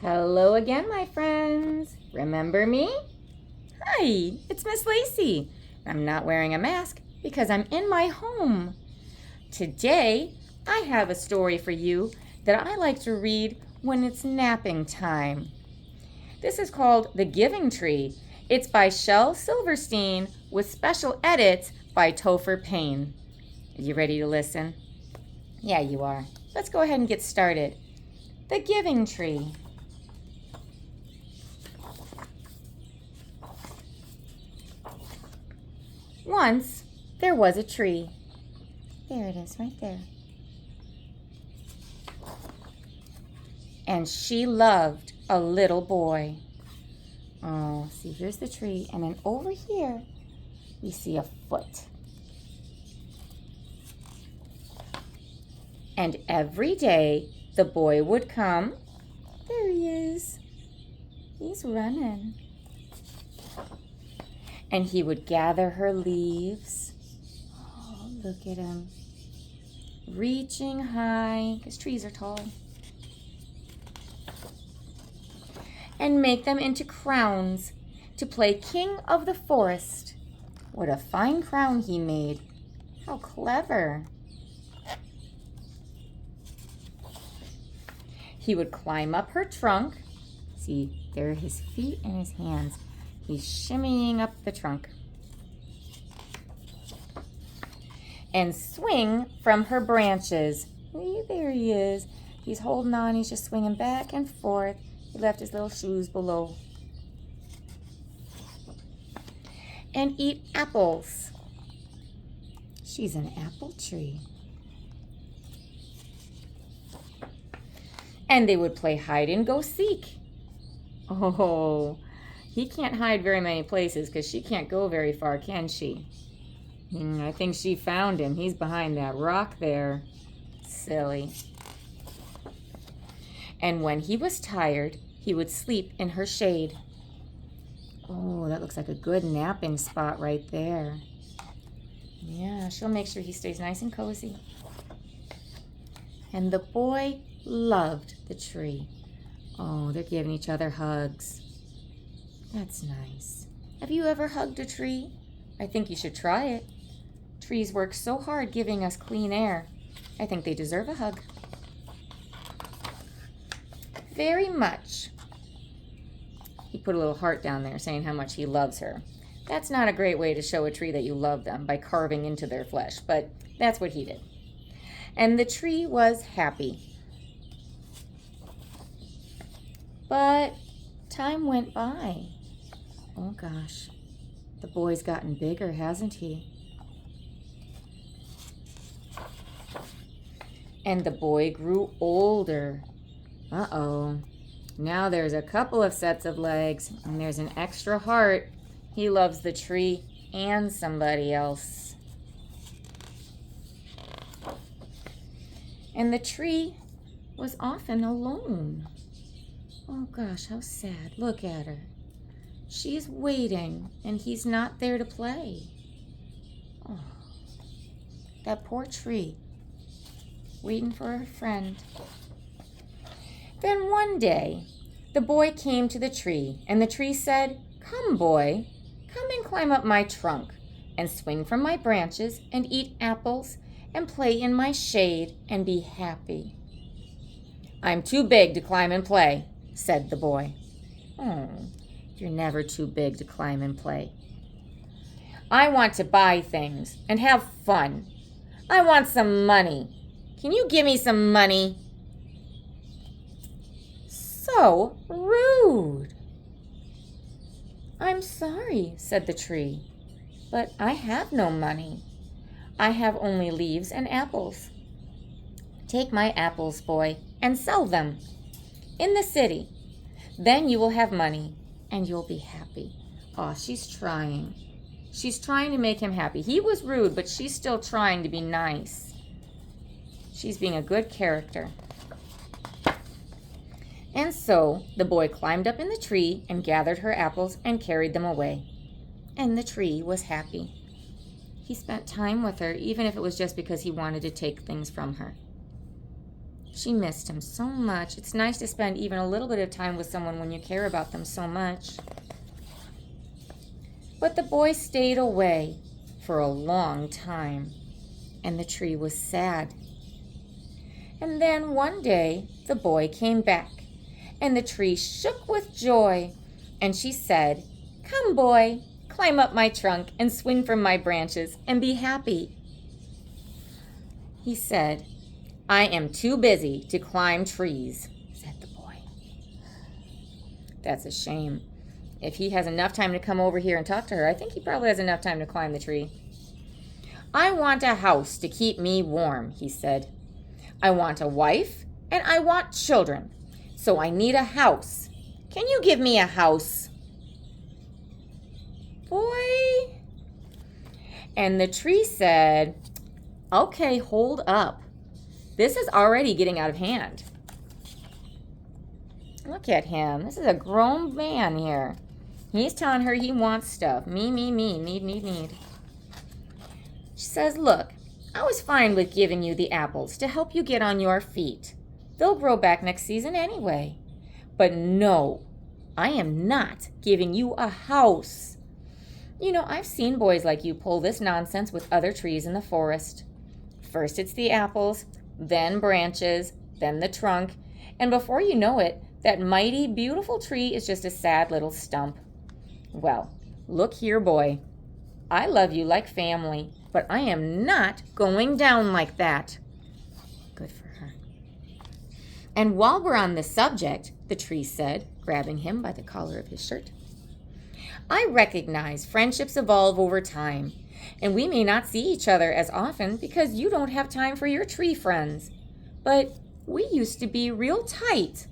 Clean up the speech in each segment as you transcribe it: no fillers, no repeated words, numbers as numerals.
Hello again, my friends. Remember me? Hi, it's Miss Lacey. I'm not wearing a mask because I'm in my home. Today, I have a story for you that I like to read when it's napping time. This is called The Giving Tree. It's by Shel Silverstein with special edits by Topher Payne. Are you ready to listen? Yeah, you are. Let's go ahead and get started. The Giving Tree. Once, there was a tree. There it is, right there. And she loved a little boy. Oh, see, here's the tree. And then over here, we see a foot. And every day, the boy would come. There he is. He's running. And he would gather her leaves. Oh, look at him. Reaching high, because trees are tall. And make them into crowns to play king of the forest. What a fine crown he made. How clever. He would climb up her trunk. See, there are his feet and his hands. He's shimmying up the trunk. And swing from her branches. There he is. He's holding on. He's just swinging back and forth. He left his little shoes below. And eat apples. She's an apple tree. And they would play hide and go seek. Oh, he can't hide very many places because she can't go very far, can she? I think she found him. He's behind that rock there. Silly. And when he was tired, he would sleep in her shade. Oh, that looks like a good napping spot right there. Yeah, she'll make sure he stays nice and cozy. And the boy loved the tree. Oh, they're giving each other hugs. That's nice. Have you ever hugged a tree? I think you should try it. Trees work so hard giving us clean air. I think they deserve a hug. Very much. He put a little heart down there saying how much he loves her. That's not a great way to show a tree that you love them, by carving into their flesh, but that's what he did. And the tree was happy. But time went by. Oh gosh, the boy's gotten bigger, hasn't he? And the boy grew older. Uh-oh. Now there's a couple of sets of legs, and there's an extra heart. He loves the tree and somebody else. And the tree was often alone. Oh gosh, how sad. Look at her. She's waiting, and he's not there to play. Oh, that poor tree, waiting for her friend. Then one day, the boy came to the tree, and the tree said, "Come, boy, come and climb up my trunk, and swing from my branches, and eat apples, and play in my shade, and be happy." "I'm too big to climb and play," said the boy. "Oh, you're never too big to climb and play." "I want to buy things and have fun. I want some money. Can you give me some money?" So rude. "I'm sorry," said the tree, "but I have no money. I have only leaves and apples. Take my apples, boy, and sell them in the city. Then you will have money, and you'll be happy." Oh, she's trying. She's trying to make him happy. He was rude, but she's still trying to be nice. She's being a good character. And so the boy climbed up in the tree and gathered her apples and carried them away. And the tree was happy. He spent time with her, even if it was just because he wanted to take things from her. She missed him so much. It's nice to spend even a little bit of time with someone when you care about them so much. But the boy stayed away for a long time, and the tree was sad. And then one day, the boy came back, and the tree shook with joy, and she said, "Come, boy, climb up my trunk and swing from my branches and be happy." He said, "I am too busy to climb trees," said the boy. That's a shame. If he has enough time to come over here and talk to her, I think he probably has enough time to climb the tree. "I want a house to keep me warm," he said. "I want a wife and I want children, so I need a house. Can you give me a house?" Boy. And the tree said, "Okay, hold up. This is already getting out of hand." Look at him. This is a grown man here. He's telling her he wants stuff. Me, need. She says, "Look, I was fine with giving you the apples to help you get on your feet. They'll grow back next season anyway. But no, I am not giving you a house. You know, I've seen boys like you pull this nonsense with other trees in the forest. First it's the apples, then branches, then the trunk, and before you know it, that mighty, beautiful tree is just a sad little stump. Well, look here, boy. I love you like family, but I am not going down like that." Good for her. "And while we're on the subject," the tree said, grabbing him by the collar of his shirt, "I recognize friendships evolve over time, and we may not see each other as often because you don't have time for your tree friends. But we used to be real tight.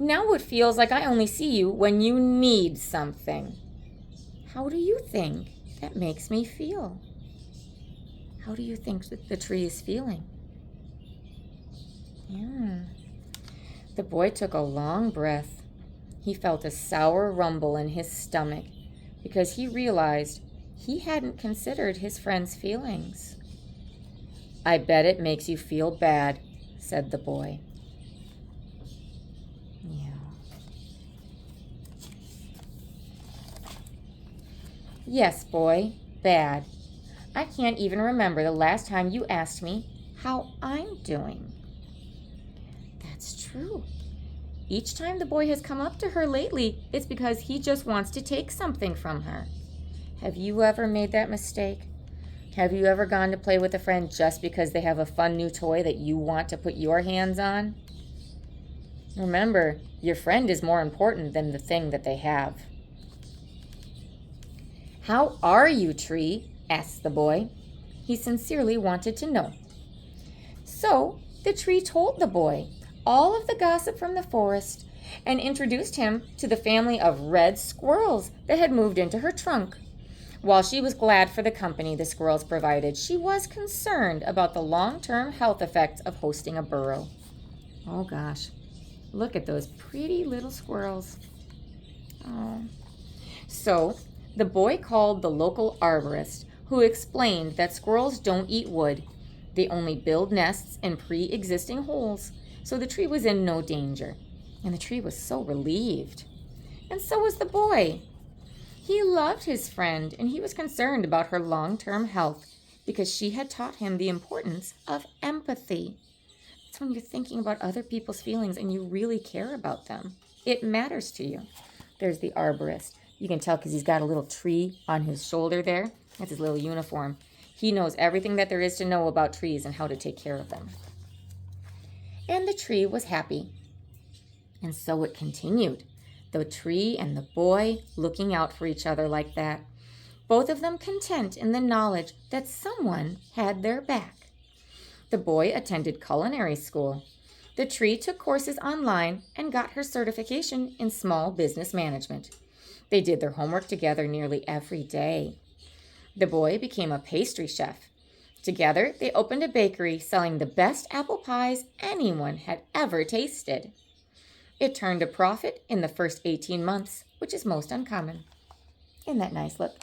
Now it feels like I only see you when you need something. How do you think that makes me feel?" How do you think that the tree is feeling? Yeah. The boy took a long breath. He felt a sour rumble in his stomach because he realized he hadn't considered his friend's feelings. "I bet it makes you feel bad," said the boy. Yeah. "Yes, boy, bad. I can't even remember the last time you asked me how I'm doing." That's true. Each time the boy has come up to her lately, it's because he just wants to take something from her. Have you ever made that mistake? Have you ever gone to play with a friend just because they have a fun new toy that you want to put your hands on? Remember, your friend is more important than the thing that they have. "How are you, tree?" asked the boy. He sincerely wanted to know. So the tree told the boy all of the gossip from the forest and introduced him to the family of red squirrels that had moved into her trunk. While she was glad for the company the squirrels provided, she was concerned about the long-term health effects of hosting a burrow. Oh gosh, look at those pretty little squirrels. Oh. So the boy called the local arborist, who explained that squirrels don't eat wood. They only build nests in pre-existing holes, so the tree was in no danger. And the tree was so relieved. And so was the boy. He loved his friend, and he was concerned about her long-term health because she had taught him the importance of empathy. It's when you're thinking about other people's feelings and you really care about them. It matters to you. There's the arborist. You can tell because he's got a little tree on his shoulder there. That's his little uniform. He knows everything that there is to know about trees and how to take care of them. And the tree was happy. And so it continued. The tree and the boy looking out for each other like that. Both of them content in the knowledge that someone had their back. The boy attended culinary school. The tree took courses online and got her certification in small business management. They did their homework together nearly every day. The boy became a pastry chef. Together, they opened a bakery selling the best apple pies anyone had ever tasted. It turned a profit in the first 18 months, which is most uncommon. Isn't that nice? Look,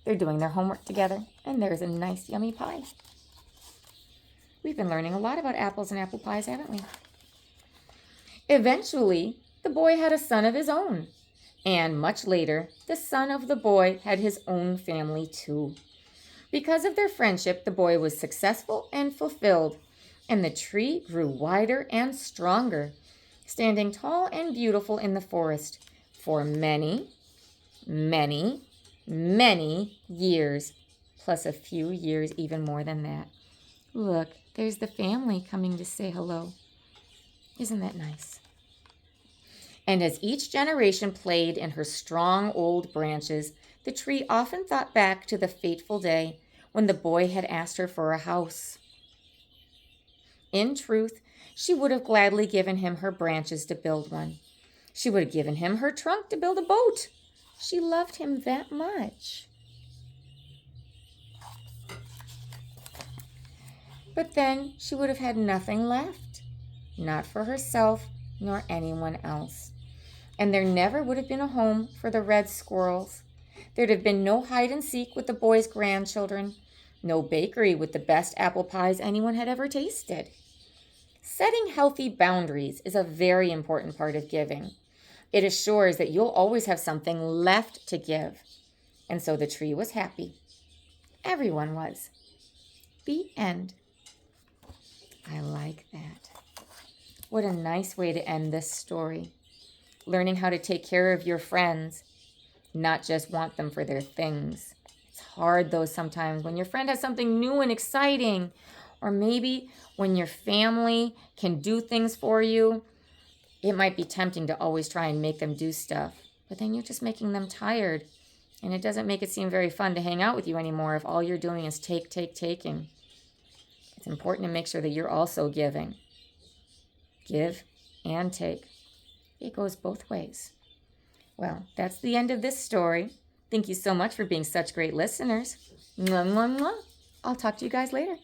they're doing their homework together, and there's a nice, yummy pie. We've been learning a lot about apples and apple pies, haven't we? Eventually, the boy had a son of his own. And much later, the son of the boy had his own family too. Because of their friendship, the boy was successful and fulfilled, and the tree grew wider and stronger, standing tall and beautiful in the forest for many, many, many years, plus a few years even more than that. Look, there's the family coming to say hello. Isn't that nice? And as each generation played in her strong old branches, the tree often thought back to the fateful day when the boy had asked her for a house. In truth, she would have gladly given him her branches to build one. She would have given him her trunk to build a boat. She loved him that much. But then she would have had nothing left, not for herself nor anyone else. And there never would have been a home for the red squirrels. There'd have been no hide and seek with the boy's grandchildren, no bakery with the best apple pies anyone had ever tasted. Setting healthy boundaries is a very important part of giving. It assures that you'll always have something left to give. And so the tree was happy. Everyone was. The end. I like that. What a nice way to end this story. Learning how to take care of your friends, not just want them for their things. It's hard though sometimes when your friend has something new and exciting, or maybe when your family can do things for you. It might be tempting to always try and make them do stuff, but then you're just making them tired, and it doesn't make it seem very fun to hang out with you anymore if all you're doing is taking. It's important to make sure that you're also giving. Give and take. It goes both ways. Well, that's the end of this story. Thank you so much for being such great listeners. Mwah, mwah, mwah. I'll talk to you guys later.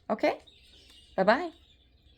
Okay? Bye-bye.